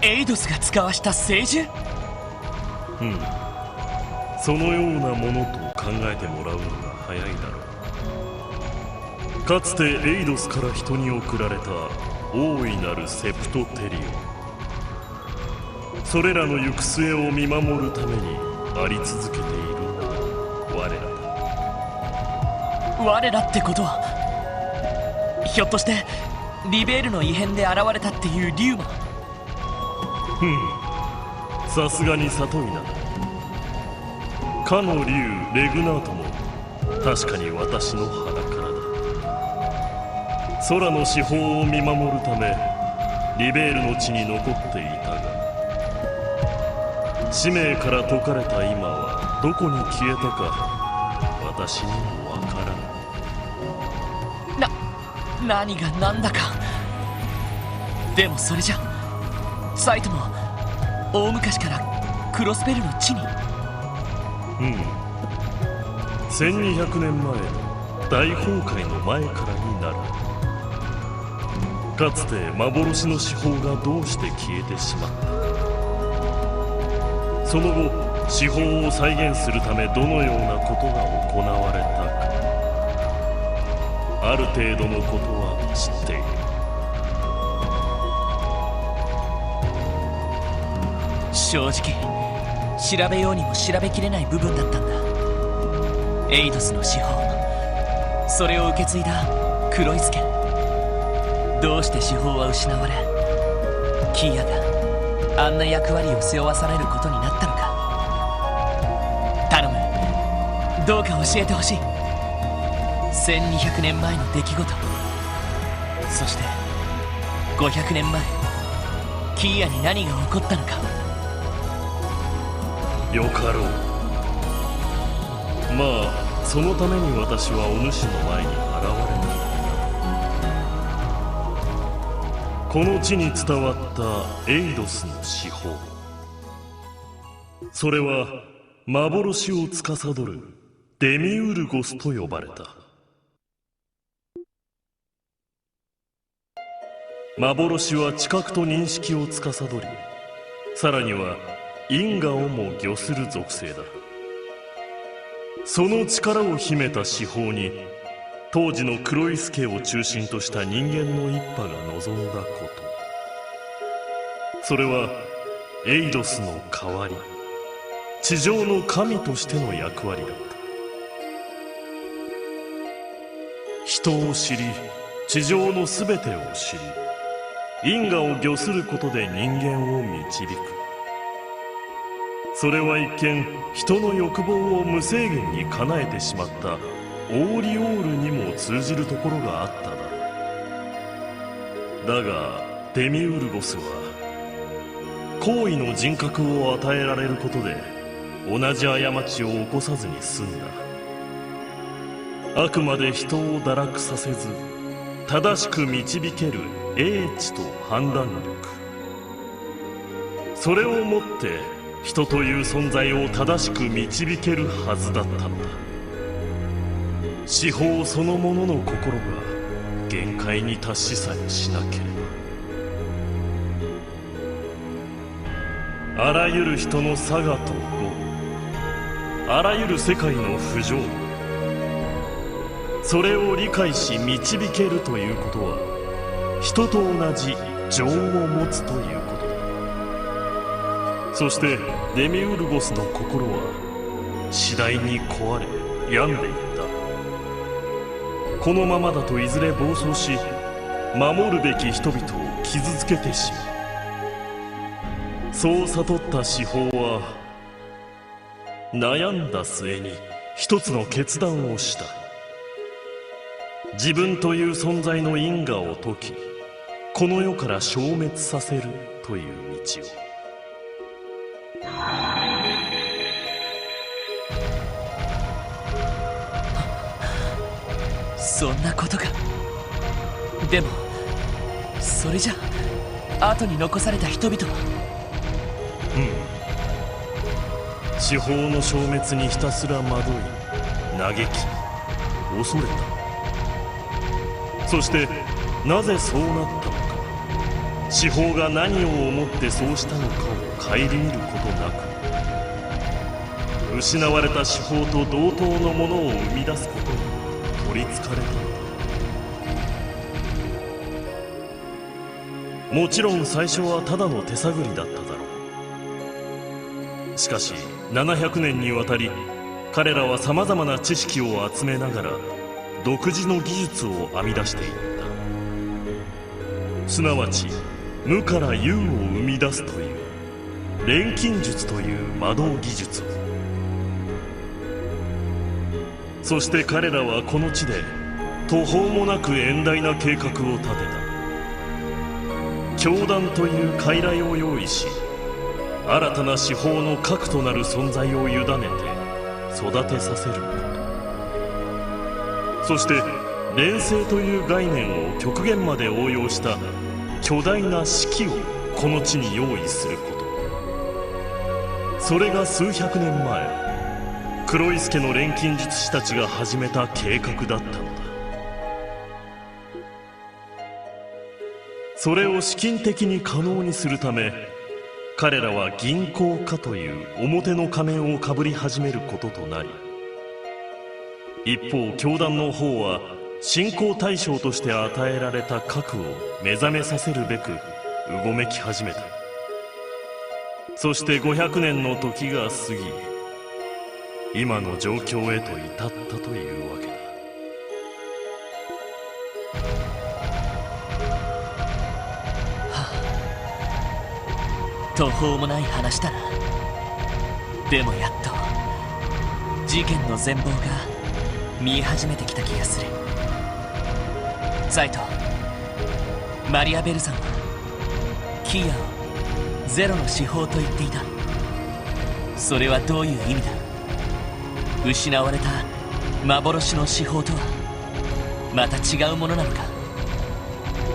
エイドスが使わした聖樹。そのようなものと考えてもらうのが早いだろう。かつてエイドスから人に贈られた大いなるセプトテリオ、それらの行く末を見守るためにあり続けている我らだ。我らってことは、ひょっとしてリベールの異変で現れたっていうリュウマ。さすがに悟りな。かの竜レグナートも確かに私の鼻からだ。空の四方を見守るためリベールの地に残っていたが、使命から解かれた今はどこに消えたか私にもわからない。何が何だか。でもそれじゃサイトも大昔からクロスベルの地に。1200年前の大崩壊の前からになる。かつて幻の四方がどうして消えてしまった。その後四方を再現するためどのようなことが行われたか、ある程度のことは知っている。正直調べようにも調べきれない部分だったんだ。エイドスの司法、それを受け継いだクロイス家。どうして司法は失われキーヤがあんな役割を背負わされることになったのか。頼む、どうか教えてほしい。1200年前の出来事、そして500年前キーヤに何が起こったのか。よかろう。まあそのために私はお主の前に現れた。この地に伝わったエイドスの司法、それは幻を司るデミウルゴスと呼ばれた。幻は知覚と認識を司り、さらには因果をも御する属性だ。その力を秘めた司法に当時のクロイス家を中心とした人間の一派が望んだこと、それはエイドスの代わり、地上の神としての役割だった。人を知り地上の全てを知り、因果を御することで人間を導く。それは一見人の欲望を無制限に叶えてしまったオーリオールにも通じるところがあっただがデミウルゴスは高位の人格を与えられることで同じ過ちを起こさずに済んだ。あくまで人を堕落させず正しく導ける英知と判断力、それをもって人という存在を正しく導けるはずだったのだ。司法そのものの心が限界に達しさえしなければ、あらゆる人の差がと業、あらゆる世界の不条、それを理解し導けるということは人と同じ情を持つということだ。そしてデミウルゴスの心は次第に壊れ病んでいった。このままだといずれ暴走し守るべき人々を傷つけてしまう。そう悟った司法は悩んだ末に一つの決断をした。自分という存在の因果を解き、この世から消滅させるという道を。そんなことか。でもそれじゃ後に残された人々は。司法の消滅にひたすら惑い嘆き恐れた。そしてなぜそうなったのか、司法が何を思ってそうしたのかを顧みることなく、失われた司法と同等のものを生み出すことに取りつかれたのだ。もちろん最初はただの手探りだっただろう。しかし700年にわたり彼らはさまざまな知識を集めながら独自の技術を編み出していった。すなわち無から有を生み出すという錬金術という魔導技術を。そして彼らはこの地で途方もなく遠大な計画を立てた。教団という傀儡を用意し、新たな司法の核となる存在を委ねて育てさせること。そして錬成という概念を極限まで応用した巨大な式をこの地に用意すること。それが数百年前黒井助の錬金術師たちが始めた計画だったのだ。それを資金的に可能にするため、彼らは銀行家という表の仮面をかぶり始めることとなり、一方教団の方は信仰対象として与えられた核を目覚めさせるべくうごめき始めた。そして500年の時が過ぎ、今の状況へと至ったというわけだ。途方もない話だな。でもやっと事件の全貌が見え始めてきた気がする。ザイト、マリア・ベルさんはキーヤをゼロの司法と言っていた。それはどういう意味だ。失われた幻の司法とはまた違うものなのか。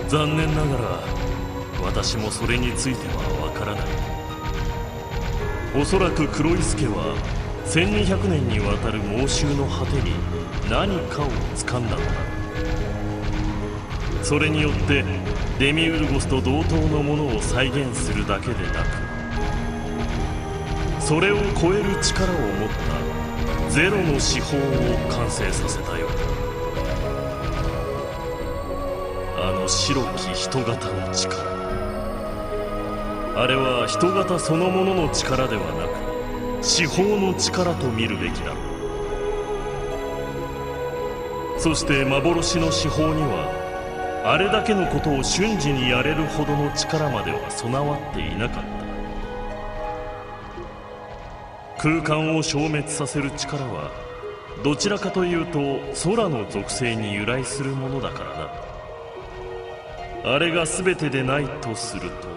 残念ながら私もそれについてはわからない。おそらく黒井助は1200年にわたる猛襲の果てに何かを掴んだのだ。それによってデミウルゴスと同等のものを再現するだけでなく、それを超える力を持ったゼロの司法を完成させたようだ。あの白き人型の力、あれは人型そのものの力ではなく司法の力と見るべきだろう。そして幻の司法にはあれだけのことを瞬時にやれるほどの力までは備わっていなかった。空間を消滅させる力はどちらかというと空の属性に由来するものだからな。あれが全てでないとすると、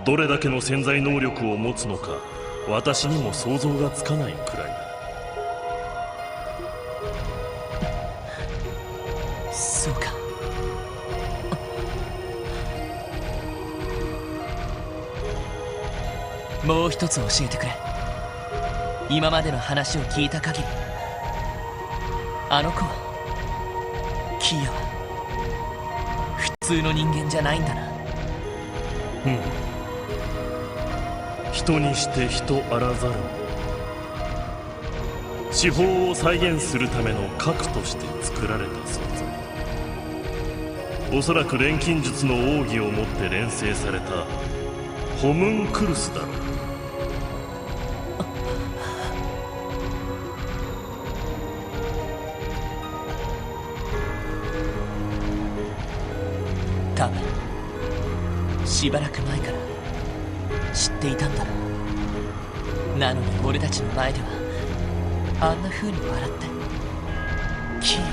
どれだけの潜在能力を持つのか私にも想像がつかないくらいだ。そうか。もう一つ教えてくれ。今までの話を聞いた限り、あの子はキーヤは普通の人間じゃないんだな。うん。人にして人あらざる。司法を再現するための核として作られた存在。おそらく錬金術の奥義をもって錬成されたホムンクルスだろう。多分しばらく前から知っていたんだな。なのに俺たちの前ではあんな風に笑って。キーヤ、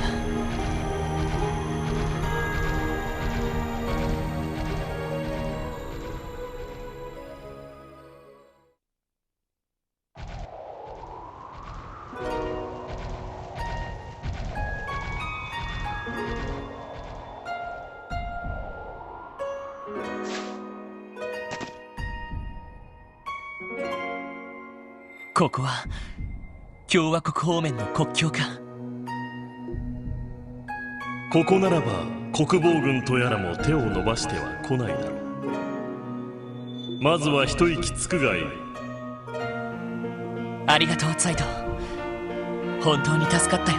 ここは共和国方面の国境か。ここならば国防軍とやらも手を伸ばしては来ないだろう。まずは一息つくがいい。ありがとうツァイト。本当に助かったよ。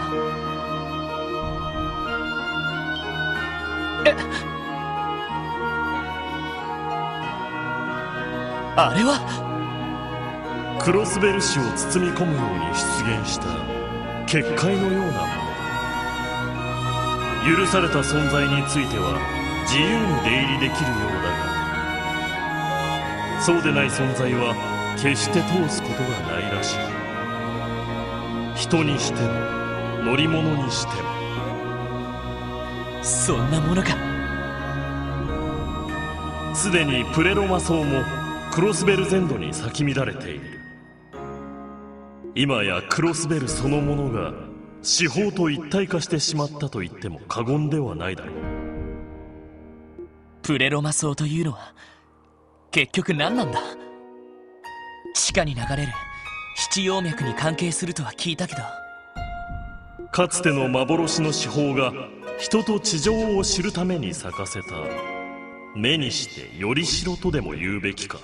あれはクロスベル氏を包み込むように出現した結界のようなもの。許された存在については自由に出入りできるようだが、そうでない存在は決して通すことがないらしい。人にしても乗り物にしても。そんなものか。すでにプレロマ層もクロスベル全土に咲き乱れている。今やクロスベルそのものが四方と一体化してしまったと言っても過言ではないだろう。プレロマ層というのは結局何なんだ。地下に流れる七葉脈に関係するとは聞いたけど。かつての幻の四方が人と地上を知るために咲かせた、目にしてよりしろとでも言うべきか。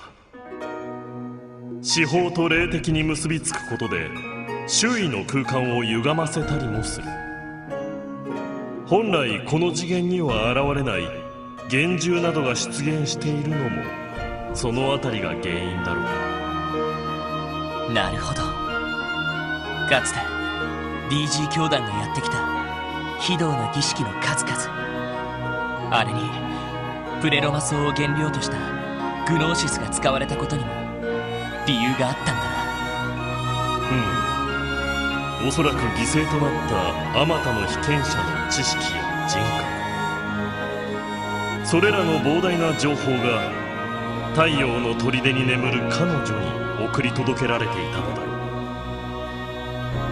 四方と霊的に結びつくことで周囲の空間を歪ませたりもする。本来この次元には現れない幻獣などが出現しているのもそのあたりが原因だろう。なるほど。かつて DG 教団がやってきた非道な儀式の数々、あれにプレロマ層を原料としたグノーシスが使われたことにも理由があったんだな。おそらく犠牲となったあまたの被験者の知識や人格、それらの膨大な情報が太陽の砦に眠る彼女に送り届けられていたのだろ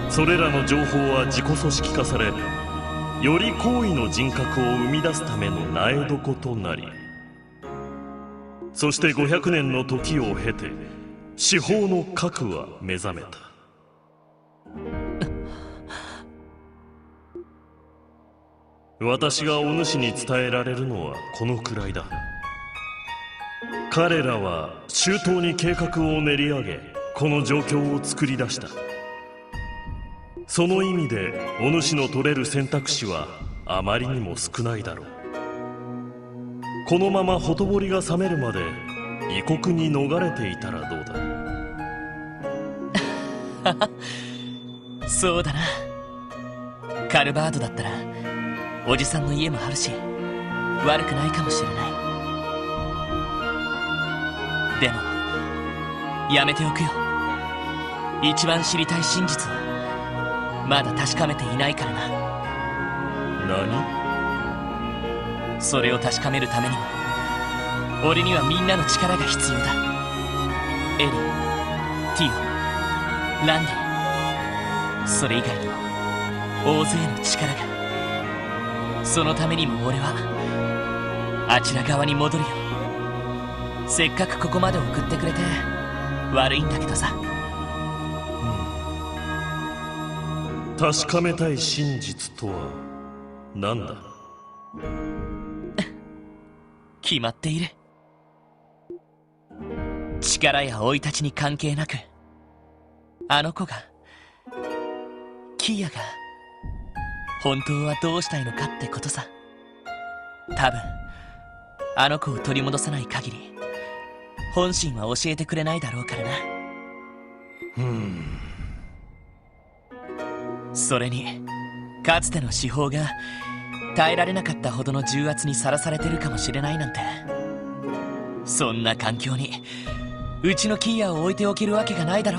う。それらの情報は自己組織化され、より高位の人格を生み出すための苗床となり、そして500年の時を経て四方の核は目覚めた。私がお主に伝えられるのはこのくらいだ。彼らは周到に計画を練り上げ、この状況を作り出した。その意味でお主の取れる選択肢はあまりにも少ないだろう。このままほとぼりが冷めるまで異国に逃れていたらどうだ。そうだな。カルバードだったらおじさんの家もあるし悪くないかもしれない。でもやめておくよ。一番知りたい真実をまだ確かめていないからな。何？それを確かめるためにも俺にはみんなの力が必要だ。エリー、ティオ、ランディ、それ以外にも大勢の力が。そのためにも俺はあちら側に戻るよ。せっかくここまで送ってくれて悪いんだけどさ。確かめたい真実とは何だ？決まっている。力や生い立ちに関係なく、あの子が、キアが本当はどうしたいのかってことさ。多分あの子を取り戻さない限り本心は教えてくれないだろうからな。それにかつての司法が耐えられなかったほどの重圧にさらされてるかもしれないなんて。そんな環境にうちのキーヤを置いておけるわけがないだろ。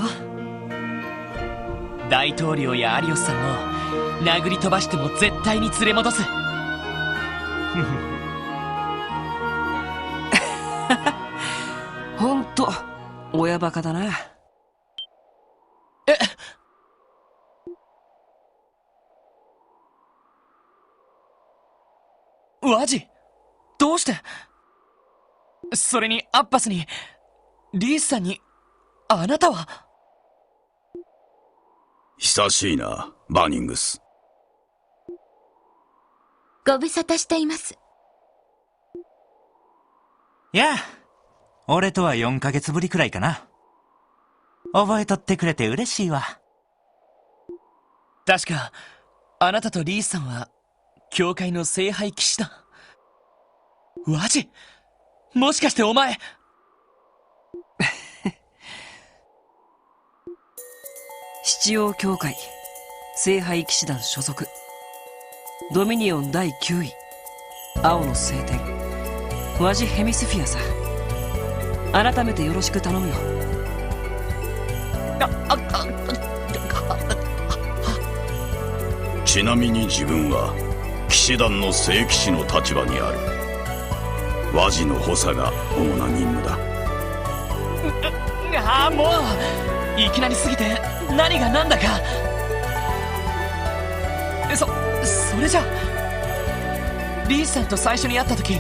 大統領やアリオスさんを殴り飛ばしても絶対に連れ戻す。ほんと親バカだな。ワジ、どうして？それにアッパスにリースさんに、あなたは？久しいな、バーニングス。ご無沙汰しています。やあ、俺とは4ヶ月ぶりくらいかな。覚えとってくれて嬉しいわ。確かあなたとリースさんは教会の聖杯騎士団。ワジ、もしかしてお前七葉教会聖杯騎士団所属、ドミニオン第9位、青の聖典ワジ・ヘミスフィアさ。改めてよろしく頼むよ。ちなみに自分は騎士団の聖騎士の立場にある。和ジの補佐が主な任務だ。ああ、もういきなりすぎて何が何だか。それじゃリースさんと最初に会った時、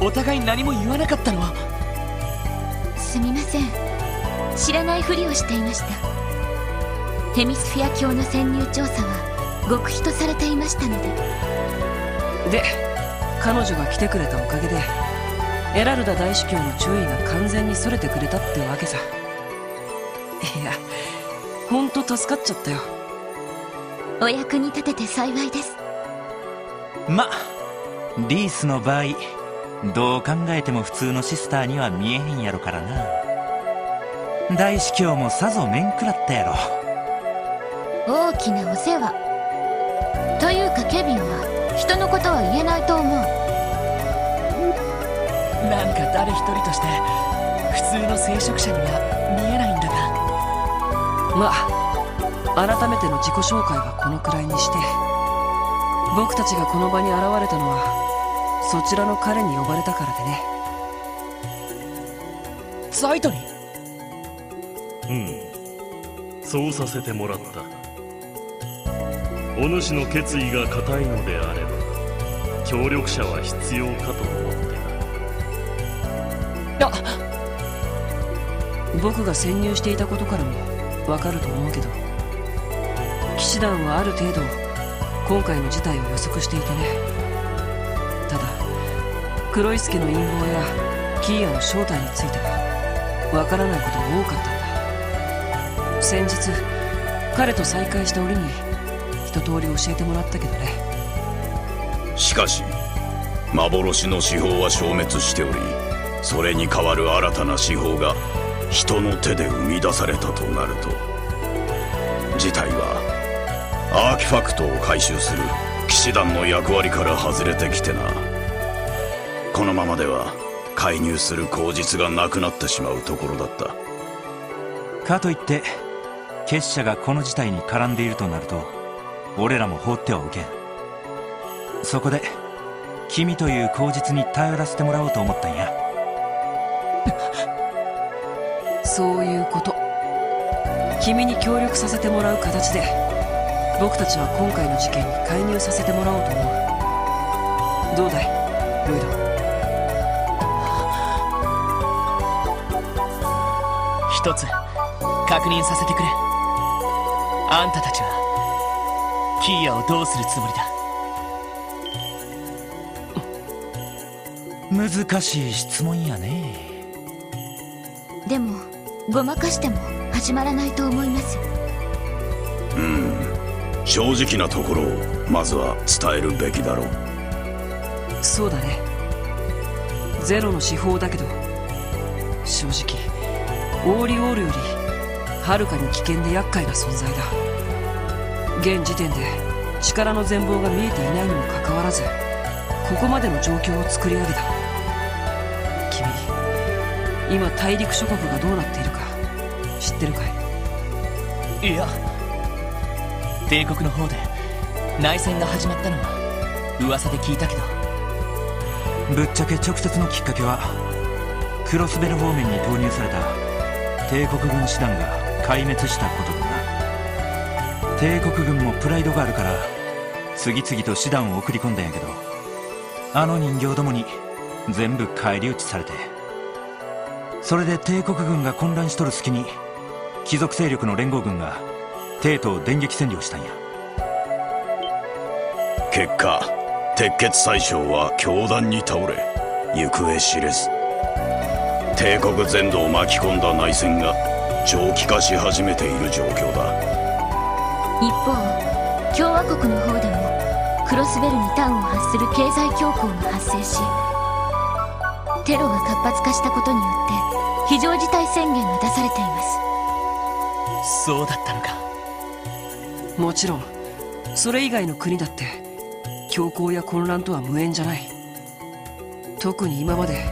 お互い何も言わなかったのは。すみません、知らないふりをしていました。ヘミスフィア教の潜入調査は極秘とされていましたので。で、彼女が来てくれたおかげでエラルダ大司教の注意が完全にそれてくれたってわけさ。いや、ほんと助かっちゃったよ。お役に立てて幸いです。ま、リースの場合どう考えても普通のシスターには見えへんやろからな。大司教もさぞ面食らったやろ。大きなお世話というか、ケビンは人のことは言えないと思う。なんか誰一人として普通の聖職者には見えないんだが。まあ、改めての自己紹介はこのくらいにして、僕たちがこの場に現れたのはそちらの彼に呼ばれたからでね。ザイトに。そうさせてもらった。お主の決意が固いのであれば協力者は必要かと思ってな。僕が潜入していたことからもわかると思うけど、騎士団はある程度今回の事態を予測していてね。ただクロイスケの陰謀やキーヤの正体についてはわからないことが多かったんだ。先日彼と再会した折に一通り教えてもらったけどね。しかし幻の司法は消滅しており、それに代わる新たな司法が人の手で生み出されたとなると、事態はアーティファクトを回収する騎士団の役割から外れてきてな。このままでは介入する口実がなくなってしまうところだった。かといって結社がこの事態に絡んでいるとなると俺らも放ってはおけん。そこで君という口実に頼らせてもらおうと思ったんや。そういうこと。君に協力させてもらう形で僕たちは今回の事件に介入させてもらおうと思う。どうだいロイド。一つ確認させてくれ。あんたたちはキーヤをどうするつもりだ。難しい質問やね。でもごまかしても始まらないと思います。正直なところをまずは伝えるべきだろう。そうだね。ゼロの司法だけど正直オーリオールよりはるかに危険で厄介な存在だ。現時点で力の全貌が見えていないにもかかわらずここまでの状況を作り上げた。君、今大陸諸国がどうなっているか知ってるかい？いや、帝国の方で内戦が始まったのは噂で聞いたけど。ぶっちゃけ直接のきっかけはクロスベル方面に投入された帝国軍師団が壊滅したことだな。帝国軍もプライドがあるから次々と師団を送り込んだんやけど、あの人形どもに全部返り討ちされて、それで帝国軍が混乱しとる隙に貴族勢力の連合軍が帝都を電撃占領したんや。結果鉄血宰相は凶弾に倒れ行方知れず、帝国全土を巻き込んだ内戦が長期化し始めている状況だ。一方共和国の方でもクロスベルに端を発する経済恐慌が発生し、テロが活発化したことによって非常事態宣言が出されています。そうだったのか。もちろんそれ以外の国だって恐慌や混乱とは無縁じゃない。特に今まで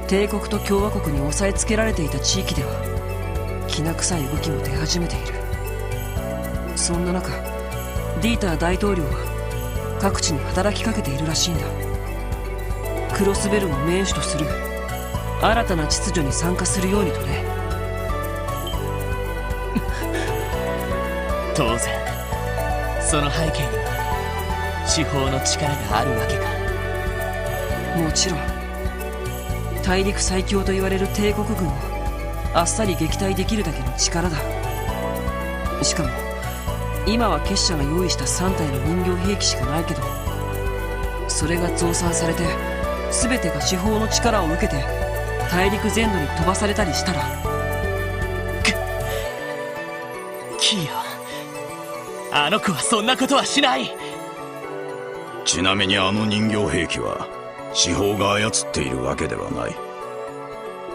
帝国と共和国に押さえつけられていた地域ではきな臭い動きも出始めている。そんな中ディーター大統領は各地に働きかけているらしいんだ。クロスベルを盟主とする新たな秩序に参加するようにとね。当然その背景には司法の力があるわけか。もちろん大陸最強と言われる帝国軍をあっさり撃退できるだけの力だ。しかも今は結社が用意した3体の人形兵器しかないけど、それが増産されて全てが司法の力を受けて大陸全土に飛ばされたりしたら。キーヤ、あの子はそんなことはしない。ちなみにあの人形兵器は司法が操っているわけではない。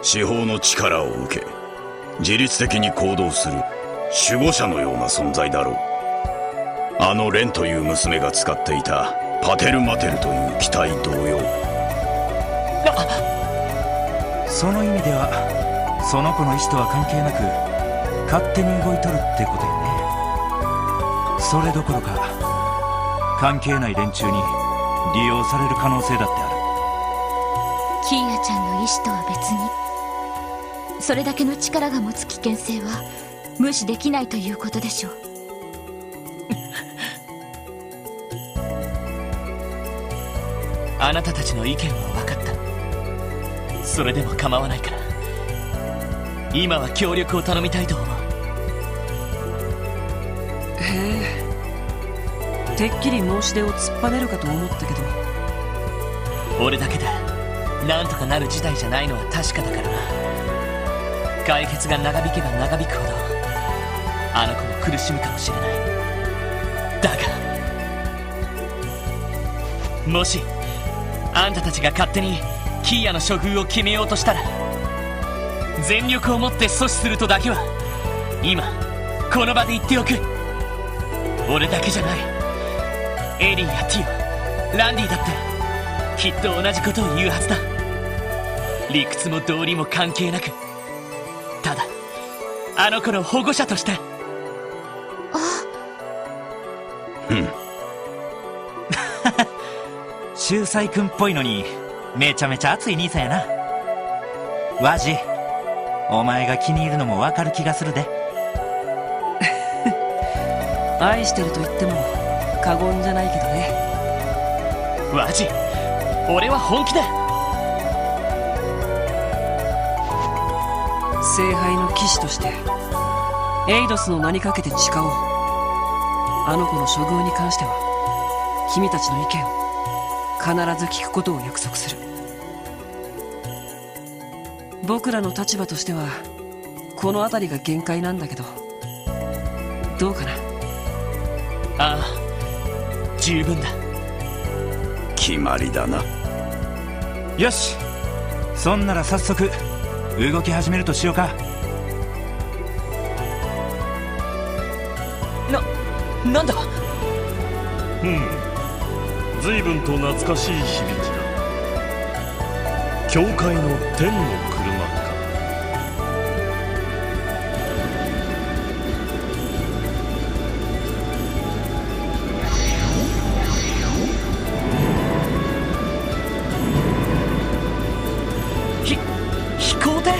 司法の力を受け自律的に行動する守護者のような存在だろう。あのレンという娘が使っていたパテルマテルという機体同様。その意味ではその子の意思とは関係なく勝手に動いとるってことよね。それどころか関係ない連中に利用される可能性だってある。キーヤちゃんの意志とは別にそれだけの力が持つ危険性は無視できないということでしょう。あなたたちの意見は分かった。それでも構わないから今は協力を頼みたいと思う。へえ、てっきり申し出を突っぱねるかと思ったけど。俺だけでなんとかなる事態じゃないのは確かだからな。解決が長引けば長引くほどあの子も苦しむかもしれない。だがもしあんたたちが勝手にキーヤの処遇を決めようとしたら全力をもって阻止するとだけは今この場で言っておく。俺だけじゃない、エリーやティオ、ランディだってきっと同じことを言うはずだ。理屈も道理も関係なく、ただあの子の保護者として。秀才くんっぽいのにめちゃめちゃ熱い兄さんやな。ワジ、お前が気に入るのもわかる気がするで。愛してると言っても過言じゃないけどね。ワジ、俺は本気だ。聖杯の騎士としてエイドスの名にかけて誓おう。あの子の処遇に関しては君たちの意見を必ず聞くことを約束する。僕らの立場としてはこの辺りが限界なんだけど、どうかな。ああ、十分だ。決まりだな。よし、そんなら早速動き始めるとしようか。なんだ。随分と懐かしい響きだ。教会の天の車か。飛行艇。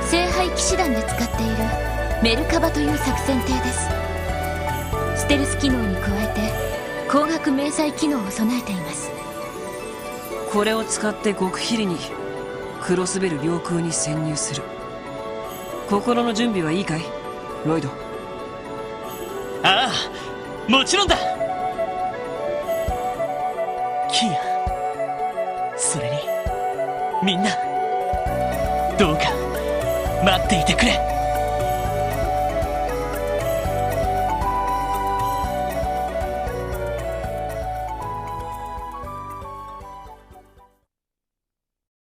聖杯騎士団で使っているメルカバという作戦艇です。ステルス機能に加えて光学迷彩機能を備えています。これを使って極秘裏にクロスベル領空に潜入する。心の準備はいいかいロイド。ああ、もちろんだ。キア、それにみんな、どうか待っていてくれ。